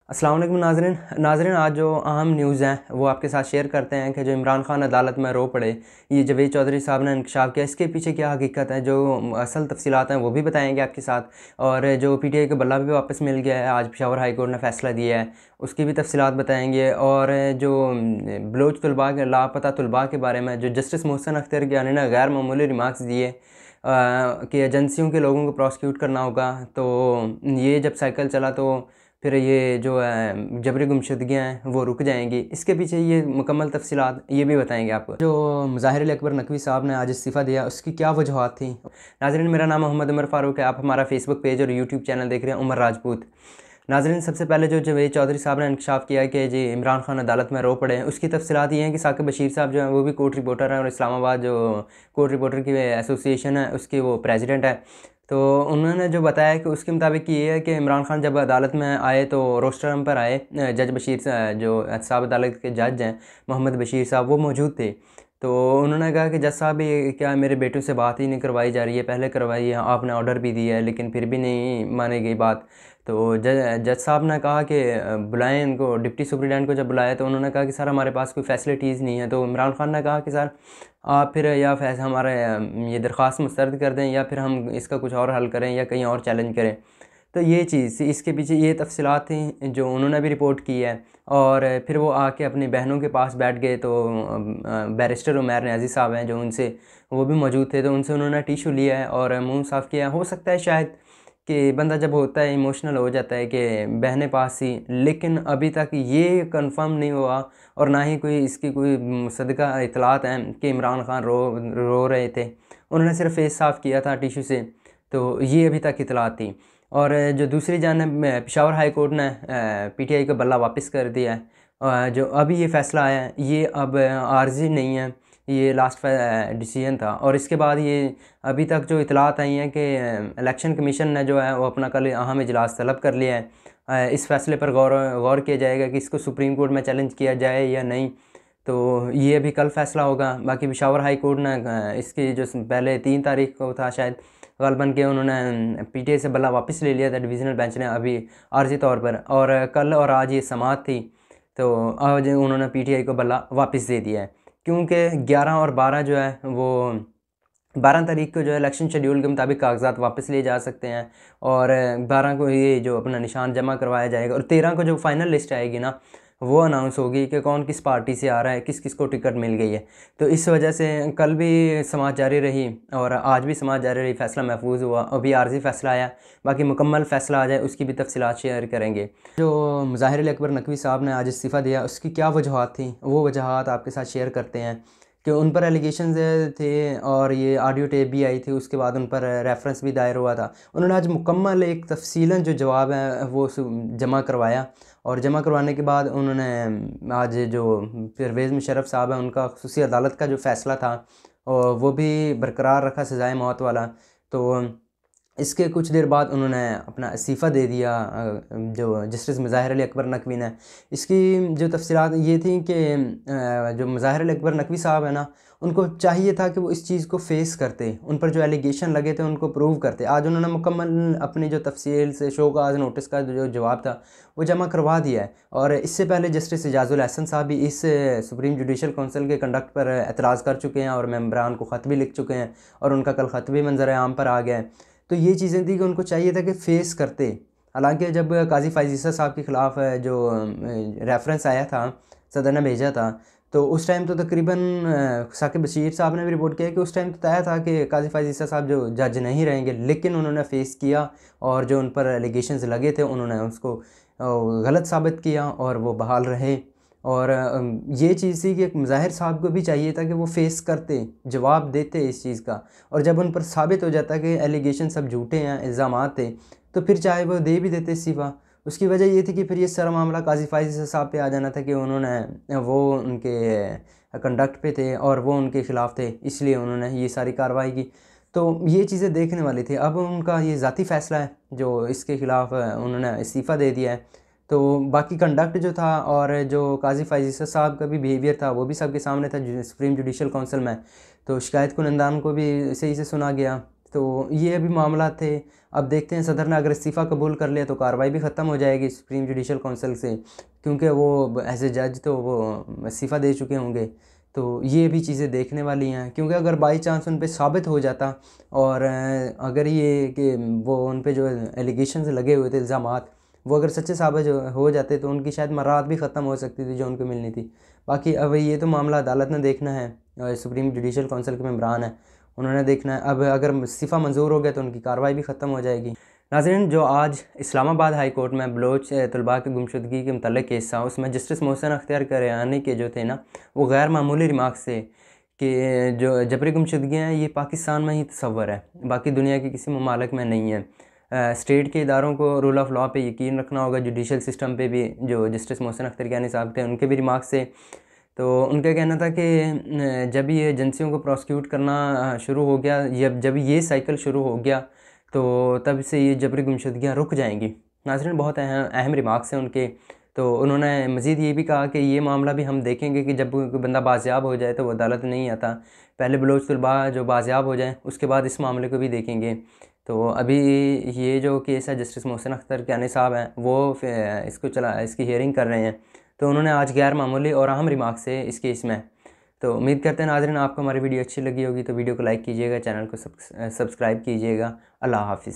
अस्सलाम वालेकुम नाज़रीन आज जो अहम न्यूज़ हैं वो आपके साथ शेयर करते हैं कि जो इमरान खान अदालत में रो पड़े। ये जावेद चौधरी साहब ने इंकशाफ किया, इसके पीछे क्या हकीकत है, जो असल तफसीलात हैं वो भी बताएंगे आपके साथ। और जो पीटीआई का बल्ला भी वापस मिल गया है, आज पेशावर हाई कोर्ट ने फ़ैसला दिया है, उसकी भी तफसीलात बताएंगे। और जो बलोच तलबा के लापता तलबा के बारे में जो जस्टिस मोहसिन अख्तर गियानी ने गैर मामूली रिमार्क्स दिए कि एजेंसियों के लोगों को प्रोसिक्यूट करना होगा, तो ये जब साइकिल चला तो फिर ये जो है जबरी गुमशुदगियाँ हैं वो रुक जाएंगी। इसके पीछे ये मुकम्मल तफसीलात ये भी बताएंगे आपको। जो मुज़ाहिर अकबर नकवी साहब ने आज इस्तीफ़ा दिया, उसकी क्या वजूहात थी। नाज़रीन, मेरा नाम मोहम्मद उमर फ़ारूक है, आप हमारा फेसबुक पेज और यूट्यूब चैनल देख रहे हैं उमर राजपूत। नाज़रीन, सबसे पहले जो जावेद चौधरी साहब ने इंकशाफ किया है कि जी इमरान खान अदालत में रो पड़े हैं, उसकी तफसीलात ये हैं कि साकिब बशीर साहब जो हैं वो भी कोर्ट रिपोर्टर हैं और इस्लामाबाद जो कोर्ट रिपोर्टर की एसोसिएशन है उसके वो प्रेसिडेंट है। तो उन्होंने जो बताया कि उसके मुताबिक ये है कि इमरान खान जब अदालत में आए तो रोस्टर पर आए, जज बशीर जो एहतसाब अदालत के जज हैं मोहम्मद बशीर साहब वो मौजूद थे। तो उन्होंने कहा कि जज साहब ये क्या मेरे बेटों से बात ही नहीं करवाई जा रही है, पहले करवाई है, आपने ऑर्डर भी दिया है लेकिन फिर भी नहीं मानी गई बात। तो जज साहब ने कहा कि बुलाएं इनको, डिप्टी सुप्रीडेंट को जब बुलाया तो उन्होंने कहा कि सर हमारे पास कोई फैसिलिटीज़ नहीं है। तो इमरान खान ने कहा कि सर आप फिर या फैस हमारे ये दरख्वास्त मुस्तरद कर दें या फिर हम इसका कुछ और हल करें या कहीं और चैलेंज करें। तो ये चीज़ इसके पीछे ये तफसीलात थी जो उन्होंने भी रिपोर्ट की है। और फिर वो आके अपनी बहनों के पास बैठ गए, तो बैरिस्टर उमैर न्याज़ी साहब हैं जो उनसे वो भी मौजूद थे, तो उनसे उन्होंने टिशू लिया है और मुंह साफ़ किया। हो सकता है शायद कि बंदा जब होता है इमोशनल हो जाता है कि बहनें पास थी, लेकिन अभी तक ये कंफर्म नहीं हुआ और ना ही कोई इसकी कोई मुसद्दक़ा इतलात हैं कि इमरान खान रो रहे थे। उन्होंने सिर्फ फेस साफ़ किया था टिशू से, तो ये अभी तक इतलात थी। और जो दूसरी जानिब पेशावर हाई कोर्ट ने पीटीआई का बल्ला वापस कर दिया है। जो अभी ये फ़ैसला आया है ये अब आर्जी नहीं है, ये लास्ट डिसीजन था। और इसके बाद ये अभी तक जो इतलात आई हैं कि इलेक्शन कमीशन ने जो है वो अपना कल अहम इजलास तलब कर लिया है। इस फैसले पर गौर किया जाएगा कि इसको सुप्रीम कोर्ट में चैलेंज किया जाए या नहीं, तो ये अभी कल फैसला होगा। बाकी पेशावर हाई कोर्ट ने इसकी जो पहले 3 तारीख को था शायद ग़ालिबन के, उन्होंने पीटीआई से बल्ला वापस ले लिया था डिवीज़नल बेंच ने अभी आर्जी तौर पर, और कल और आज ये समाअत थी, तो आज उन्होंने पीटीआई को बल्ला वापस दे दिया है। क्योंकि 11 और 12 जो है वो 12 तारीख को जो है इलेक्शन शेड्यूल के मुताबिक कागजात वापस लिए जा सकते हैं, और 12 को ये जो अपना निशान जमा करवाया जाएगा, और 13 को जो फाइनल लिस्ट आएगी ना वो अनाउंस होगी कि कौन किस पार्टी से आ रहा है, किस किस को टिकट मिल गई है। तो इस वजह से कल भी समाअत जारी रही और आज भी समाअत जारी रही, फ़ैसला महफूज हुआ। अभी आर्जी फ़ैसला आया, बाकी मुकम्मल फ़ैसला आ जाए उसकी भी तफसीलात शेयर करेंगे। जो मुज़ाहिर अकबर नकवी साहब ने आज इस्तीफ़ा दिया उसकी क्या वजूहात थी, वो वजूहात आपके साथ शेयर करते हैं कि उन पर एलिगेशंस थे और ये ऑडियो टेप भी आई थी, उसके बाद उन पर रेफरेंस भी दायर हुआ था। उन्होंने आज मुकम्मल एक तफसीलन जो जवाब है वो जमा करवाया, और जमा करवाने के बाद उन्होंने आज जो परवेज़ मुशर्रफ साहब हैं उनका ख़ुसूसी अदालत का जो फ़ैसला था और वो भी बरकरार रखा सज़ाए मौत वाला। तो इसके कुछ देर बाद उन्होंने अपना इस्तीफ़ा दे दिया जो जस्टिस मुज़ाहिर अकबर नकवी ने। इसकी जो तफसीलात ये थी कि जो मुज़ाहिर अकबर नकवी साहब है ना, उनको चाहिए था कि वो इस चीज़ को फ़ेस करते, उन पर जो एलिगेशन लगे थे उनको प्रूव करते। आज उन्होंने मुकम्मल अपनी जो तफसील से शोकाज़ नोटिस का जो जवाब था वो जमा करवा दिया है। और इससे पहले जस्टिस एजाज़ुल एहसन साहब भी इस सुप्रीम जुडिशल काउंसिल के कंडक्ट पर एतराज़ कर चुके हैं और मेंबरान को ख़त भी लिख चुके हैं, और उनका कल ख़त भी मंजर आम पर आ गया है। तो ये चीज़ें थी कि उनको चाहिए था कि फ़ेस करते। हालांकि जब काजी फ़ायज़ ईसा साहब के ख़िलाफ़ जो रेफरेंस आया था, सदर ने भेजा था, तो उस टाइम तो तकरीबन साकिब बशीर साहब ने भी रिपोर्ट किया कि उस टाइम तो तय था कि काजी फ़ायज़ ईसा साहब जो जज नहीं रहेंगे, लेकिन उन्होंने फ़ेस किया और जो उन पर एलिगेशंस लगे थे उन्होंने उसको गलत साबित किया और वो बहाल रहे। और ये चीज़ थी कि मुज़ाहिर साहब को भी चाहिए था कि वो फ़ेस करते, जवाब देते इस चीज़ का, और जब उन पर साबित हो जाता कि एलिगेशन सब झूठे हैं, इल्ज़ामात थे, तो फिर चाहे वो दे भी देते इस्तीफ़ा। उसकी वजह ये थी कि फिर ये सारा मामला काजी फ़ायज़ साहब पे आ जाना था कि उन्होंने वो उनके कंडक्ट पे थे और वो उनके ख़िलाफ़ थे, इसलिए उन्होंने ये सारी कार्रवाई की। तो ये चीज़ें देखने वाली थी। अब उनका ये ज़ाती फ़ैसला है जो इसके ख़िलाफ़ उन्होंने इस्तीफ़ा दे दिया है। तो बाकी कंडक्ट जो था और जो काजी फ़ायज़ ईसा साहब का भी बिहेवियर था वो भी सबके सामने था सुप्रीम जुडिशल काउंसिल में, तो शिकायत कुनंदान को भी सही से सुना गया। तो ये अभी मामला थे। अब देखते हैं सदर ने अगर इस्तीफ़ा कबूल कर लिया तो कार्रवाई भी ख़त्म हो जाएगी सुप्रीम जुडिशल काउंसिल से, क्योंकि वो एज ए जज तो वो इस्तीफ़ा दे चुके होंगे। तो ये भी चीज़ें देखने वाली हैं, क्योंकि अगर बाई चांस उन पे साबित हो जाता और अगर ये कि वो उन पे जो एलिगेशंस लगे हुए थे, इल्ज़ामात, वो अगर सच्चे साबित हो जाते तो उनकी शायद मराद भी ख़त्म हो सकती थी जो उनको मिलनी थी। बाकी अब ये तो मामला अदालत ने देखना है, सुप्रीम जुडिशल काउंसिल के मेंबरान है, उन्होंने देखना है। अब अगर इस्तीफ़ा मंजूर हो गया तो उनकी कार्रवाई भी ख़त्म हो जाएगी। नाज़रीन, जो आज इस्लामाबाद हाई कोर्ट में बलोच तलबा की गुमशुदगी के मुतल्लिक़ केस था, उसमें जस्टिस मोहसिन अख्तियार करयानी के जो थे ना, वो गैर मामूली रिमार्क्स थे कि जो जबरी गुमशुदगियाँ हैं ये पाकिस्तान में ही तस्वर है, बाकी दुनिया के किसी ममालिक में नहीं है। स्टेट के इदारों को रूल ऑफ लॉ पे यकीन रखना होगा, जुडिशल सिस्टम पे भी। जो जस्टिस मोहसिन अख्तियार साहब थे उनके भी रिमार्क्स थे। तो उनका कहना था कि जब ये एजेंसियों को प्रोसिक्यूट करना शुरू हो गया, जब ये साइकिल शुरू हो गया तो तब से ये जबरी गुमशुदगियाँ रुक जाएंगी। नाज़रीन, बहुत अहम रिमार्क्स हैं उनके। तो उन्होंने मज़ीद ये भी कहा कि ये मामला भी हम देखेंगे कि जब कोई बंदा बाज़ियाब हो जाए तो वो अदालत नहीं आता, पहले बलोच तलबा जो बाज़ियाब हो जाए उसके बाद इस मामले को भी देखेंगे। तो अभी ये जो केस है जस्टिस मोहसिन अख्तियार साहब हैं वो इसकी हियरिंग कर रहे हैं। तो उन्होंने आज गैर मामूली और अहम रिमार्क्स से इस केस में। तो उम्मीद करते हैं नाज़रीन आपको हमारी वीडियो अच्छी लगी होगी, तो वीडियो को लाइक कीजिएगा, चैनल को सब्सक्राइब कीजिएगा। अल्लाह हाफ़िज़।